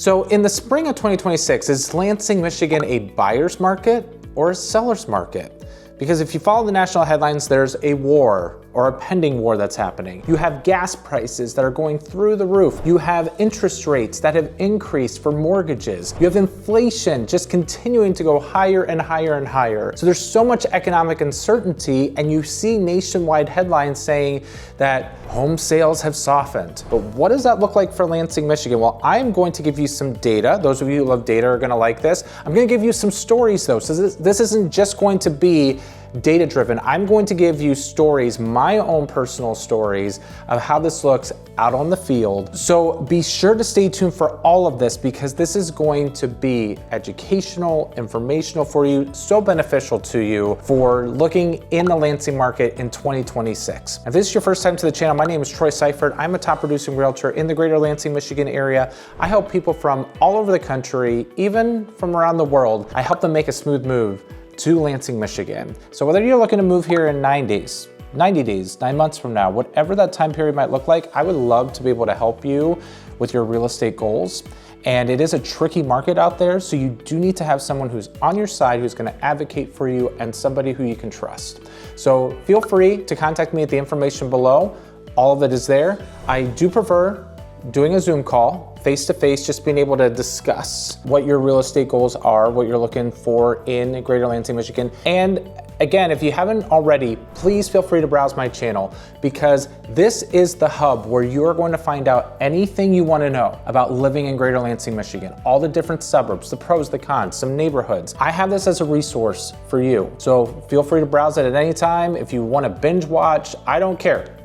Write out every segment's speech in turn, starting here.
So in the spring of 2026, is Lansing, Michigan a buyer's market or a seller's market? Because if you follow the national headlines, there's a war or a pending war that's happening. You have gas prices that are going through the roof. You have interest rates that have increased for mortgages. You have inflation just continuing to go higher and higher and higher. So there's so much economic uncertainty, and you see nationwide headlines saying that home sales have softened. But what does that look like for Lansing, Michigan? Well, I'm going to give you some data. Those of you who love data are gonna like this. I'm gonna give you some stories though. So this isn't just going to be data driven. I'm going to give you stories, my own personal stories of how this looks out on the field. So be sure to stay tuned for all of this, because this is going to be educational, informational for you, so beneficial to you for looking in the Lansing market in 2026. If this is your first time to the channel, my name is ‶ I'm a top producing realtor in the greater Lansing, Michigan area. I help people from all over the country, even from around the world. I help them make a smooth move to Lansing, Michigan. So whether you're looking to move here in 9 days, 90 days, 9 months from now, whatever that time period might look like, I would love to be able to help you with your real estate goals. And it is a tricky market out there, so you do need to have someone who's on your side, who's gonna advocate for you, and somebody who you can trust. So feel free to contact me at the information below. All of it is there. I do prefer doing a Zoom call, face-to-face, just being able to discuss what your real estate goals are, what you're looking for in greater Lansing, Michigan. And again, if you haven't already, please feel free to browse my channel, because this is the hub where you are going to find out anything you want to know about living in greater Lansing, Michigan, all the different suburbs, the pros, the cons, some neighborhoods. I have this as a resource for you. So feel free to browse it at any time. If you want to binge watch, I don't care.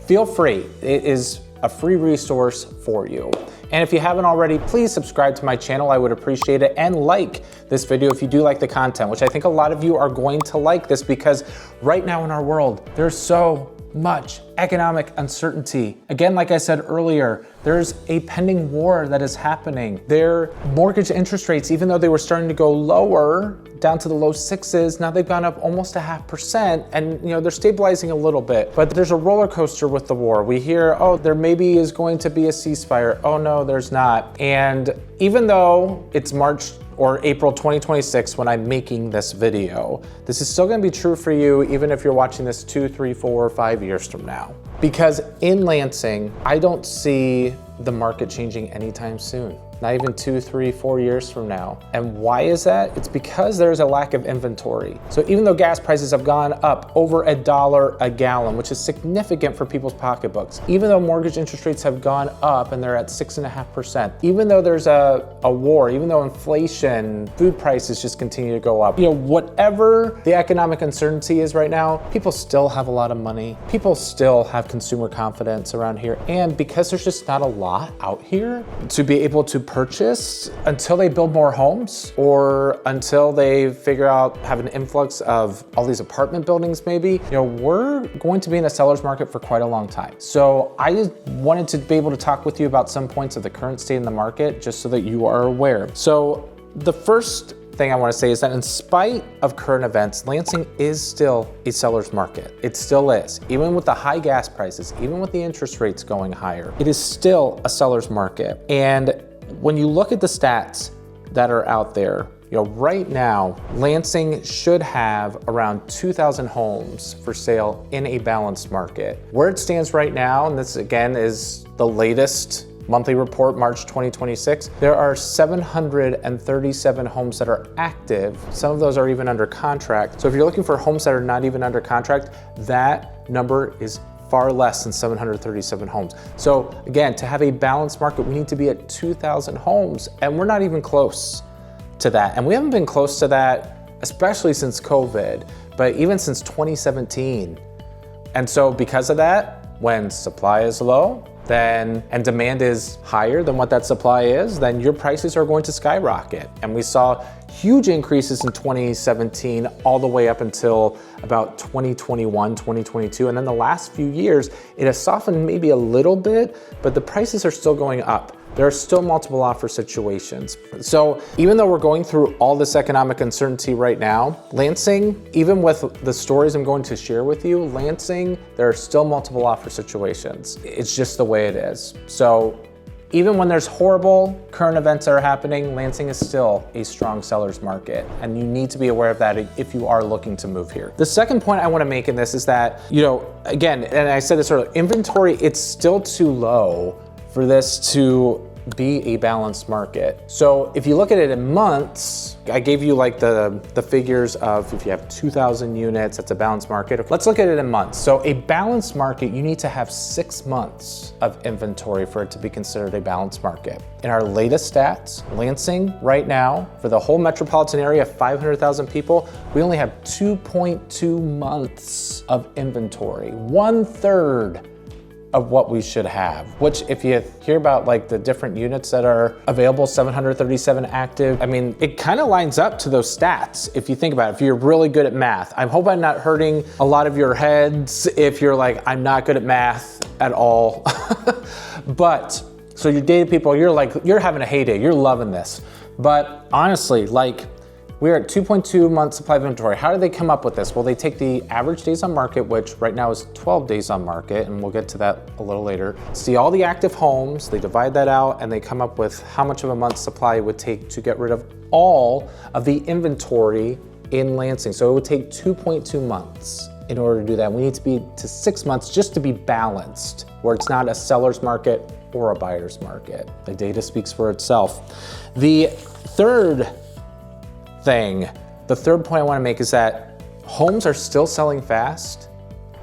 Feel free. It is a free resource for you. And if you haven't already, please subscribe to my channel. I would appreciate it. And like this video if you do like the content, which I think a lot of you are going to like this, because right now in our world, there's so much economic uncertainty. Again, like I said earlier, there's a pending war that is happening. Their mortgage interest rates, even though they were starting to go lower, down to the low 6s, now they've gone up almost 0.5%, and they're stabilizing a little bit. But there's a roller coaster with the war. We hear, oh, there maybe is going to be a ceasefire. Oh no, there's not. And even though it's March or April 2026 when I'm making this video, this is still gonna be true for you even if you're watching this 2, 3, 4, 5 years from now. Because in Lansing, I don't see the market changing anytime soon. Not even 2, 3, 4 years from now. And why is that? It's because there's a lack of inventory. So even though gas prices have gone up over $1 a gallon, which is significant for people's pocketbooks, even though mortgage interest rates have gone up and they're at 6.5%, even though there's a war, even though inflation, food prices just continue to go up, whatever the economic uncertainty is right now, people still have a lot of money. People still have consumer confidence around here. And because there's just not a lot out here to be able to purchase until they build more homes, or until they figure out, have an influx of all these apartment buildings maybe, we're going to be in a seller's market for quite a long time. So I just wanted to be able to talk with you about some points of the current state in the market, just so that you are aware. So the first thing I want to say is that in spite of current events, Lansing is still a seller's market. It still is. Even with the high gas prices, even with the interest rates going higher, it is still a seller's market. And when you look at the stats that are out there, right now, Lansing should have around 2,000 homes for sale in a balanced market. Where it stands right now, and this again is the latest monthly report, March 2026, there are 737 homes that are active. Some of those are even under contract. So if you're looking for homes that are not even under contract, that number is far less than 737 homes. So again, to have a balanced market, we need to be at 2,000 homes, and we're not even close to that. And we haven't been close to that, especially since COVID, but even since 2017. And so because of that, when supply is low, and demand is higher than what that supply is, then your prices are going to skyrocket. And we saw huge increases in 2017 all the way up until about 2021, 2022. And then the last few years, it has softened maybe a little bit, but the prices are still going up. There are still multiple offer situations. So even though we're going through all this economic uncertainty right now, Lansing, even with the stories I'm going to share with you, Lansing, there are still multiple offer situations. It's just the way it is. So Even when there's horrible current events that are happening, Lansing is still a strong seller's market, and you need to be aware of that if you are looking to move here. The second point I want to make in this is that, again, and I said this earlier, inventory, it's still too low for this to be a balanced market. So if you look at it in months, I gave you like the figures of if you have 2,000 units, that's a balanced market. Let's look at it in months. So a balanced market, you need to have 6 months of inventory for it to be considered a balanced market. In our latest stats, Lansing right now, for the whole metropolitan area of 500,000 people, we only have 2.2 months of inventory, 1/3 of what we should have, which if you hear about like the different units that are available, 737 active, I mean, it kind of lines up to those stats. If you think about it, if you're really good at math, I hope I'm not hurting a lot of your heads if you're like, I'm not good at math at all. But, so your data people, you're having a heyday, you're loving this. But honestly, like, we're at 2.2 months supply of inventory. How do they come up with this? Well, they take the average days on market, which right now is 12 days on market, and we'll get to that a little later. See all the active homes, they divide that out, and they come up with how much of a month's supply it would take to get rid of all of the inventory in Lansing. So it would take 2.2 months in order to do that. We need to be to 6 months just to be balanced, where it's not a seller's market or a buyer's market. The data speaks for itself. The third point I want to make is that homes are still selling fast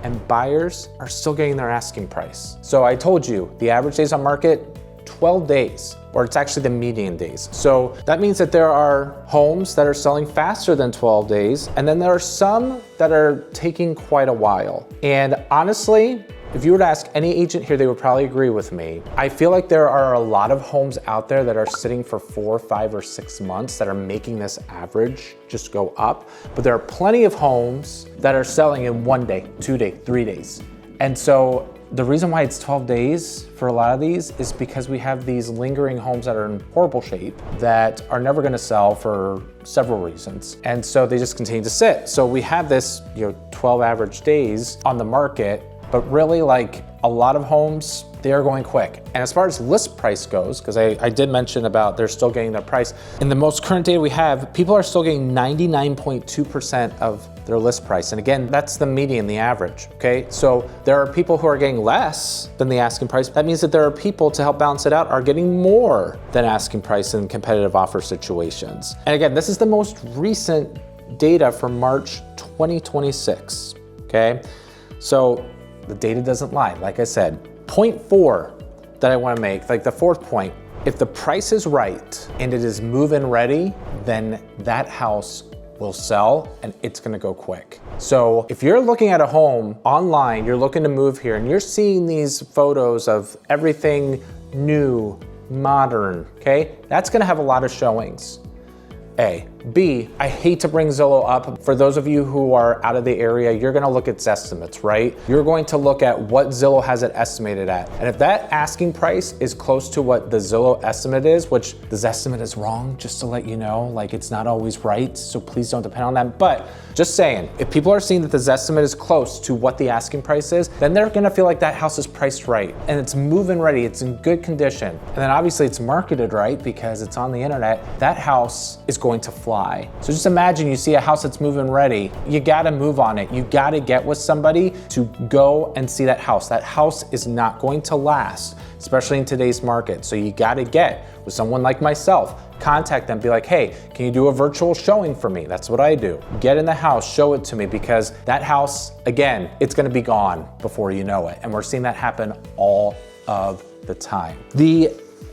and buyers are still getting their asking price. So I told you the average days on market, 12 days, or it's actually the median days. So that means that there are homes that are selling faster than 12 days, and then there are some that are taking quite a while. And honestly, if you were to ask any agent here, they would probably agree with me. I feel like there are a lot of homes out there that are sitting for 4, 5, or 6 months that are making this average just go up. But there are plenty of homes that are selling in 1 day, 2 days, 3 days. And so the reason why it's 12 days for a lot of these is because we have these lingering homes that are in horrible shape that are never gonna sell for several reasons. And so they just continue to sit. So we have this 12 average days on the market, but really like a lot of homes, they are going quick. And as far as list price goes, because I did mention about they're still getting their price, in the most current data we have, people are still getting 99.2% of their list price. And again, that's the median, the average, okay? So there are people who are getting less than the asking price. That means that there are people, to help balance it out, are getting more than asking price in competitive offer situations. And again, this is the most recent data from March 2026, okay? So the data doesn't lie, like I said. Point 4 that I wanna make, like the fourth point, if the price is right and it is move-in ready, then that house will sell and it's gonna go quick. So if you're looking at a home online, you're looking to move here and you're seeing these photos of everything new, modern, okay? That's gonna have a lot of showings. A. B, I hate to bring Zillow up. For those of you who are out of the area, you're gonna look at estimates, right? You're going to look at what Zillow has it estimated at. And if that asking price is close to what the Zillow estimate is, which the estimate is wrong, just to let you know, like it's not always right, so please don't depend on that. But just saying, if people are seeing that the estimate is close to what the asking price is, then they're gonna feel like that house is priced right and it's move-in ready, it's in good condition. And then obviously it's marketed right because it's on the internet, that house is going to fly. So just imagine you see a house that's move-in ready, you gotta move on it. You gotta get with somebody to go and see that house. That house is not going to last, especially in today's market. So you gotta get with someone like myself, contact them, be like, hey, can you do a virtual showing for me? That's what I do. Get in the house, show it to me, because that house, again, it's gonna be gone before you know it. And we're seeing that happen all of the time. The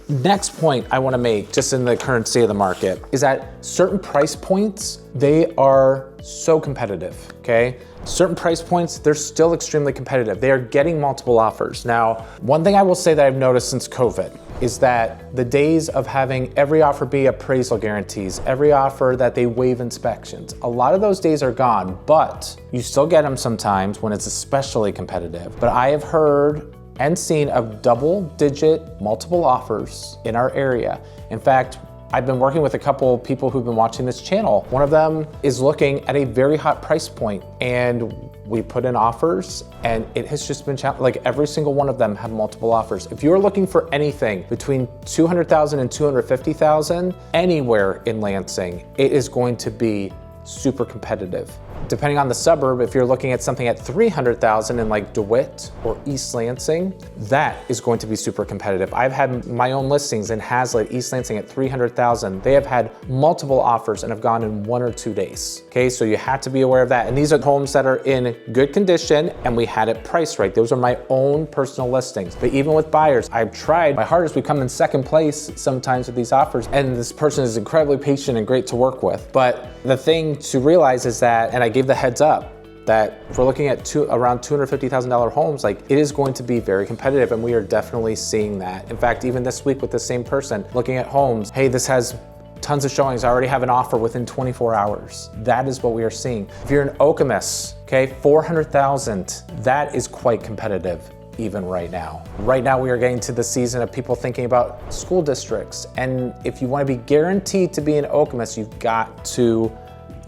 next point I wanna make, just in the current state of the market, is that certain price points, they are so competitive, okay? Certain price points, they're still extremely competitive. They are getting multiple offers. Now, one thing I will say that I've noticed since COVID is that the days of having every offer be appraisal guarantees, every offer that they waive inspections, a lot of those days are gone, but you still get them sometimes when it's especially competitive. But I have heard and seen of double-digit multiple offers in our area. In fact, I've been working with a couple people who've been watching this channel. One of them is looking at a very hot price point, and we put in offers, and it has just been like every single one of them have multiple offers. If you're looking for anything between $200,000 and $250,000 anywhere in Lansing, it is going to be super competitive. Depending on the suburb, if you're looking at something at $300,000 in like DeWitt or East Lansing, that is going to be super competitive. I've had my own listings in Hazlitt, East Lansing at $300,000. They have had multiple offers and have gone in 1 or 2 days. Okay, so you have to be aware of that. And these are homes that are in good condition, and we had it priced right. Those are my own personal listings. But even with buyers, I've tried my hardest. We come in second place sometimes with these offers, and this person is incredibly patient and great to work with. But the thing to realize is that, and I gave the heads up, that if we're looking at around $250,000 homes, like it is going to be very competitive, and we are definitely seeing that. In fact, even this week with the same person looking at homes, hey, this has tons of showings, I already have an offer within 24 hours. That is what we are seeing. If you're in 𝐿𝐼𝐻, okay, $400,000, that is quite competitive even right now. Right now we are getting to the season of people thinking about school districts, and if you want to be guaranteed to be in 𝐿𝐼𝐻, you've got to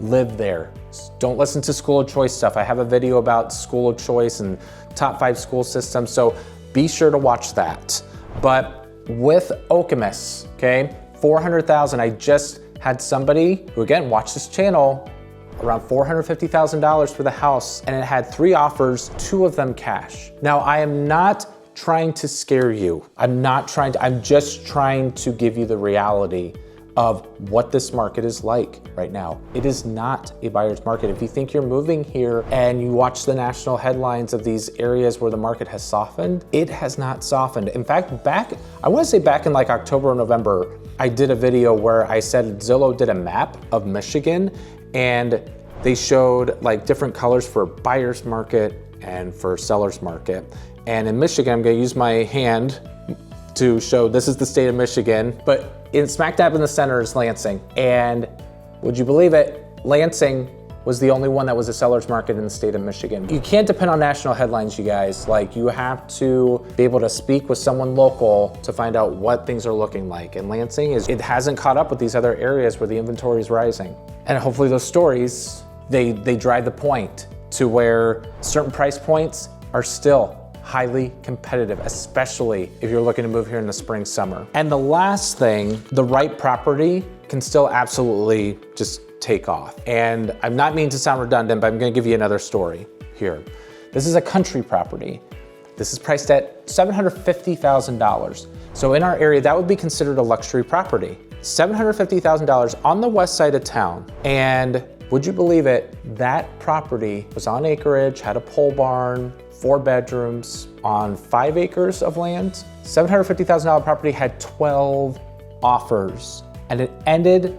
live there. Don't listen to school of choice stuff. I have a video about school of choice and top 5 school systems, so be sure to watch that. But with 𝐿𝐼𝐻, okay, $400,000, I just had somebody who again watched this channel, around $450,000 for the house, and it had 3 offers, 2 of them cash. Now, I am not trying to scare you. I'm just trying to give you the reality of what this market is like right now. It is not a buyer's market. If you think you're moving here and you watch the national headlines of these areas where the market has softened, it has not softened. In fact, I wanna say back in like October or November, I did a video where I said Zillow did a map of Michigan, and they showed like different colors for buyer's market and for seller's market. And in Michigan, I'm gonna use my hand to show this is the state of Michigan, but in smack dab in the center is Lansing. And would you believe it, Lansing was the only one that was a seller's market in the state of Michigan. You can't depend on national headlines, you guys. Like, you have to be able to speak with someone local to find out what things are looking like. And Lansing, it hasn't caught up with these other areas where the inventory is rising. And hopefully those stories, they drive the point to where certain price points are still highly competitive, especially if you're looking to move here in the spring, summer. And the last thing, the right property can still absolutely just take off. And I'm not meaning to sound redundant, but I'm gonna give you another story here. This is a country property. This is priced at $750,000. So in our area, that would be considered a luxury property. $750,000 on the west side of town. And would you believe it, that property was on acreage, had a pole barn, 4 bedrooms on 5 acres of land. $750,000 property had 12 offers, and it ended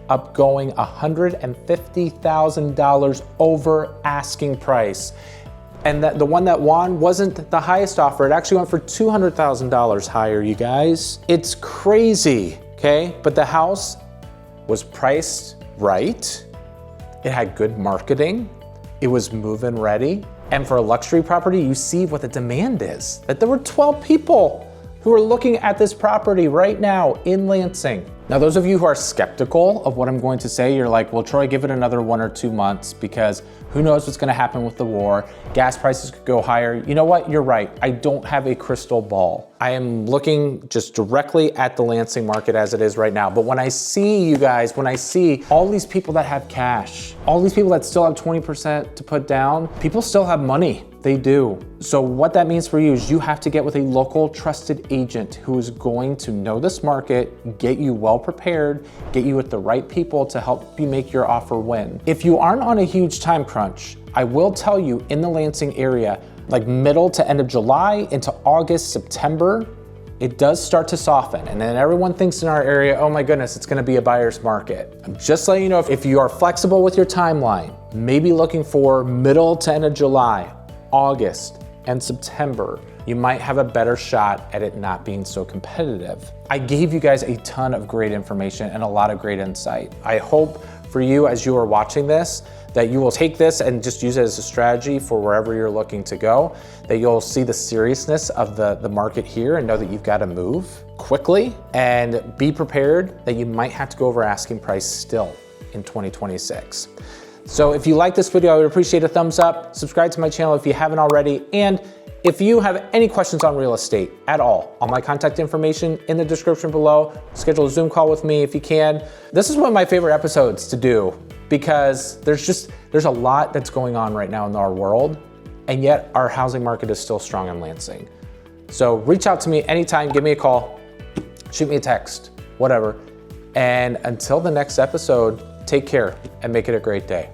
up going $150,000 over asking price. And the one that won wasn't the highest offer. It actually went for $200,000 higher, you guys. It's crazy, okay? But the house was priced right. It had good marketing. It was move-in ready. And for a luxury property, you see what the demand is. That there were 12 people who are looking at this property right now in Lansing. Now, those of you who are skeptical of what I'm going to say, you're like, well, Troy, give it another 1 or 2 months because who knows what's gonna happen with the war. Gas prices could go higher. You know what, you're right. I don't have a crystal ball. I am looking just directly at the Lansing market as it is right now. But when I see you guys, when I see all these people that have cash, all these people that still have 20% to put down, people still have money. They do. So what that means for you is you have to get with a local trusted agent who is going to know this market, get you well prepared, get you with the right people to help you make your offer win. If you aren't on a huge time crunch, I will tell you in the Lansing area, like middle to end of July into August, September, it does start to soften. And then everyone thinks in our area, oh my goodness, it's gonna be a buyer's market. I'm just letting you know, if you are flexible with your timeline, maybe looking for middle to end of July, August, and September, you might have a better shot at it not being so competitive. I gave you guys a ton of great information and a lot of great insight. I hope for you as you are watching this, that you will take this and just use it as a strategy for wherever you're looking to go, that you'll see the seriousness of the market here and know that you've got to move quickly, and be prepared that you might have to go over asking price still in 2026. So if you like this video, I would appreciate a thumbs up, subscribe to my channel if you haven't already, and if you have any questions on real estate at all, all my contact information in the description below. Schedule a Zoom call with me if you can. This is one of my favorite episodes to do because there's a lot that's going on right now in our world, and yet our housing market is still strong in Lansing. So reach out to me anytime, give me a call, shoot me a text, whatever. And until the next episode, take care and make it a great day.